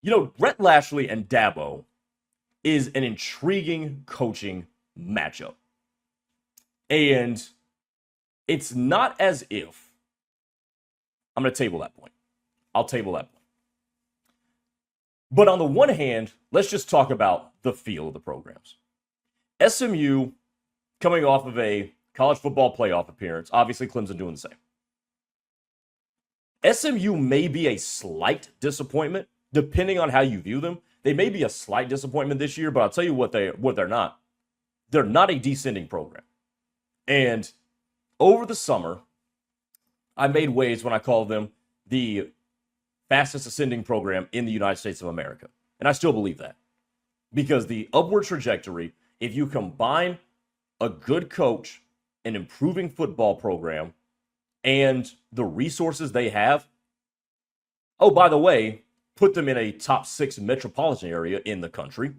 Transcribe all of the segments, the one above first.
Brett Lashley and Dabo is an intriguing coaching matchup. And it's not as if I'm going to table that point. I'll table that point. But on the one hand, let's just talk about the feel of the programs. SMU coming off of a college football playoff appearance, obviously Clemson doing the same. SMU may be a slight disappointment, depending on how you view them. They may be a slight disappointment this year, but I'll tell you what they're not. They're not a descending program. And over the summer, I made waves when I called them the fastest ascending program in the United States of America. And I still believe that. Because the upward trajectory, if you combine a good coach, an improving football program, and the resources they have, oh, by the way, put them in a top 6 metropolitan area in the country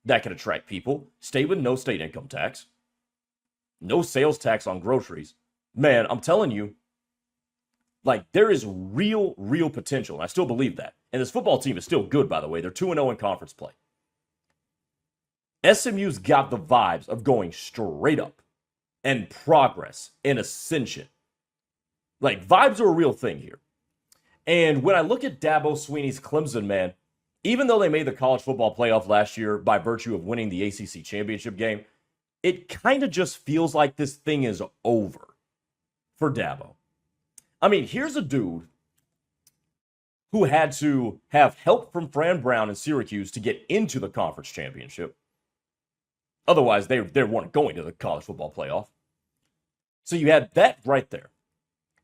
that can attract people, stay with no state income tax, no sales tax on groceries. Man, I'm telling you, like, there is real potential. And I still believe that. And this football team is still good, by the way. They're 2-0 in conference play. SMU's got the vibes of going straight up and progress and ascension. Like, vibes are a real thing here. And when I look at Dabo Swinney's Clemson, man, even though they made the college football playoff last year by virtue of winning the ACC championship game, it kind of just feels like this thing is over for Dabo. I mean, here's a dude who had to have help from Fran Brown and Syracuse to get into the conference championship. Otherwise, they weren't going to the college football playoff. So you had that right there.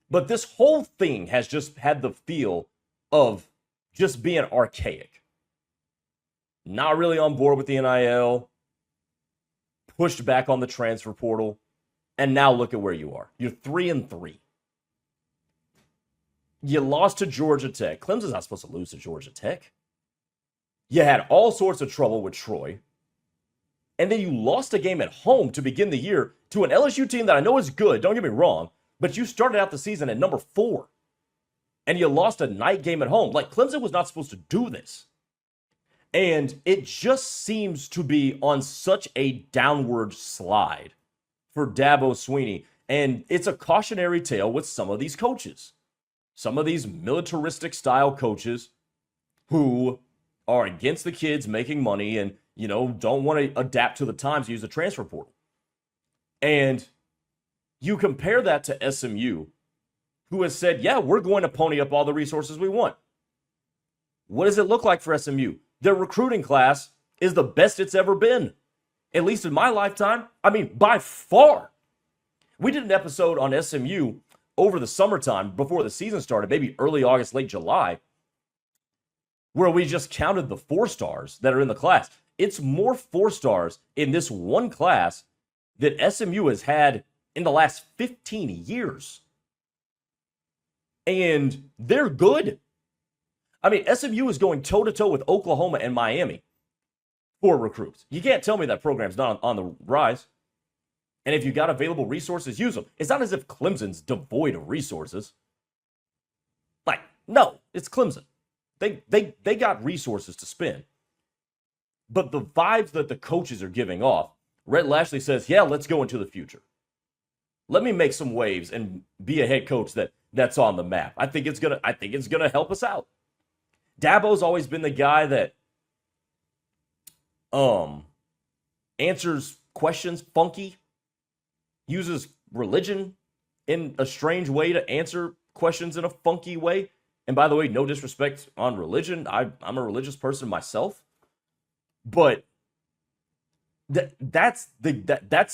But this whole thing has just had the feel of just being archaic. Not really on board with the NIL. Pushed back on the transfer portal. And now look at where you are. You're 3-3. You lost to Georgia Tech. Clemson's not supposed to lose to Georgia Tech. You had all sorts of trouble with Troy. And then you lost a game at home to begin the year to an LSU team that I know is good, don't get me wrong, but you started out the season at number 4. And you lost a night game at home. Like, Clemson was not supposed to do this. And it just seems to be on such a downward slide for Dabo Swinney. And it's a cautionary tale with some of these coaches. Some of these militaristic style coaches who are against the kids making money and, don't want to adapt to the times, use the transfer portal. And you compare that to SMU, who has said, yeah, we're going to pony up all the resources we want. What does it look like for SMU? Their recruiting class is the best it's ever been, at least in my lifetime. I mean, by far. We did an episode on SMU over the summertime before the season started, maybe early August, late July, where we just counted the 4-stars that are in the class. It's more 4-stars in this one class that SMU has had in the last 15 years. And they're good. I mean, SMU is going toe-to-toe with Oklahoma and Miami for recruits. You can't tell me that program's not on the rise. And if you got available resources, use them. It's not as if Clemson's devoid of resources. Like, no, it's Clemson. They got resources to spend. But the vibes that the coaches are giving off, Rhett Lashley says, yeah, let's go into the future. Let me make some waves and be a head coach that's on the map. I think it's gonna help us out. Dabo's always been the guy that answers questions funky, uses religion in a strange way to answer questions in a funky way. And by the way, no disrespect on religion. I'm a religious person myself. But that's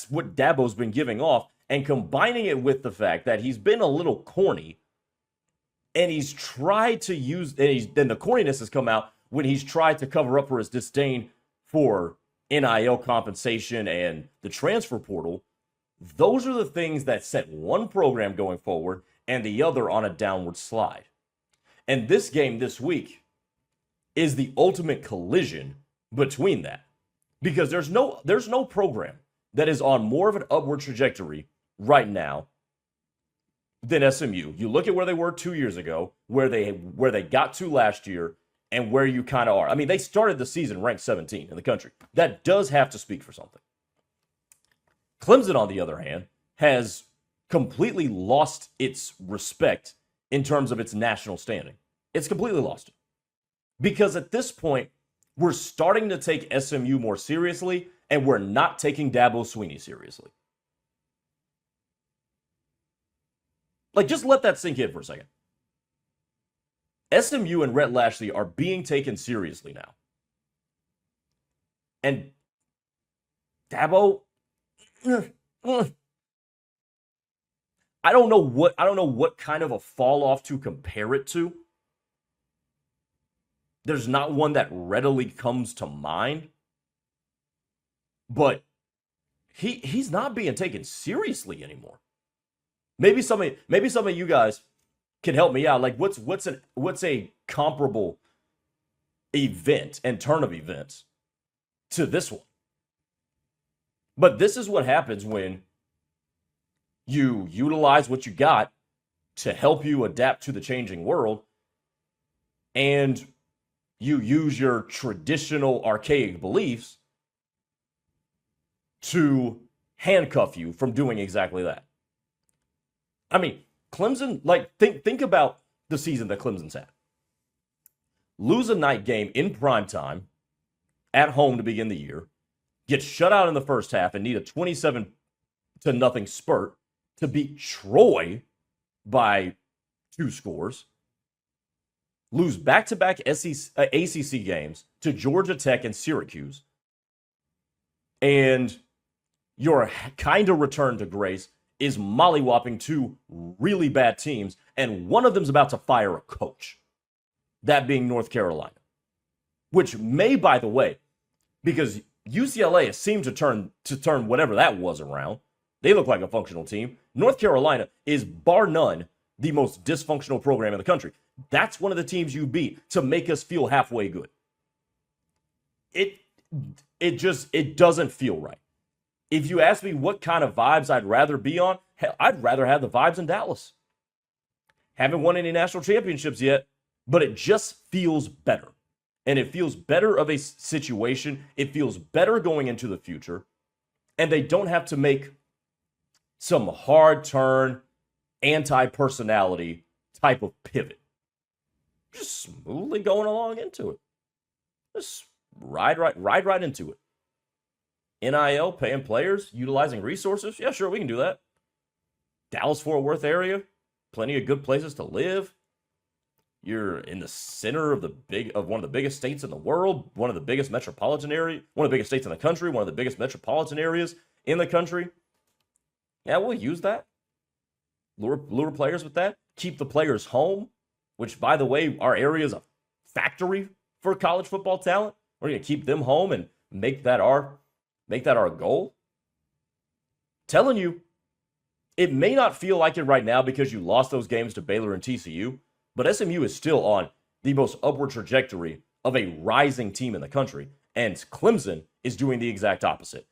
what Dabo's been giving off, and combining it with the fact that he's been a little corny, and he's tried to use, then the corniness has come out when he's tried to cover up for his disdain for NIL compensation and the transfer portal. Those are the things that set one program going forward and the other on a downward slide. And this game this week is the ultimate collision between that. Because there's no program that is on more of an upward trajectory right now than SMU. You look at where they were 2 years ago, where they got to last year, and where you kind of are. I mean, they started the season ranked 17 in the country. That does have to speak for something. Clemson, on the other hand, has completely lost its respect in terms of its national standing. It's completely lost it. Because at this point, we're starting to take SMU more seriously, and we're not taking Dabo Swinney seriously. Like, just let that sink in for a second. SMU and Rhett Lashlee are being taken seriously now. And Dabo, I don't know what kind of a fall off to compare it to. There's not one that readily comes to mind. But he's not being taken seriously anymore. Maybe some of you guys can help me out. Like, what's a comparable event and turn of events to this one? But this is what happens when you utilize what you got to help you adapt to the changing world, and you use your traditional archaic beliefs to handcuff you from doing exactly that. I mean, Clemson, like, think about the season that Clemson's had. Lose a night game in primetime at home to begin the year, get shut out in the first half and need a 27-0 spurt to beat Troy by 2 scores, lose back-to-back ACC games to Georgia Tech and Syracuse, and your kind of return to grace is mollywopping 2 really bad teams, and one of them's about to fire a coach, that being North Carolina, which may, by the way, because UCLA has seemed to turn whatever that was around. They look like a functional team. North Carolina is, bar none, the most dysfunctional program in the country. That's one of the teams you beat to make us feel halfway good. It doesn't feel right. If you ask me what kind of vibes I'd rather be on, hell, I'd rather have the vibes in Dallas. Haven't won any national championships yet, but it just feels better. And it feels better of a situation. It feels better going into the future. And they don't have to make some hard turn, anti-personality type of pivot. Just smoothly going along into it. Just ride right into it. NIL, paying players, utilizing resources. Yeah, sure, we can do that. Dallas-Fort Worth area, plenty of good places to live. You're in the center of one of the biggest states in the world, one of the biggest metropolitan area, one of the biggest states in the country, one of the biggest metropolitan areas in the country. Yeah, we'll use that. Lure players with that. Keep the players home, which, by the way, our area is a factory for college football talent. We're going to keep them home and make that our goal. Telling you, it may not feel like it right now because you lost those games to Baylor and TCU, but SMU is still on the most upward trajectory of a rising team in the country, and Clemson is doing the exact opposite.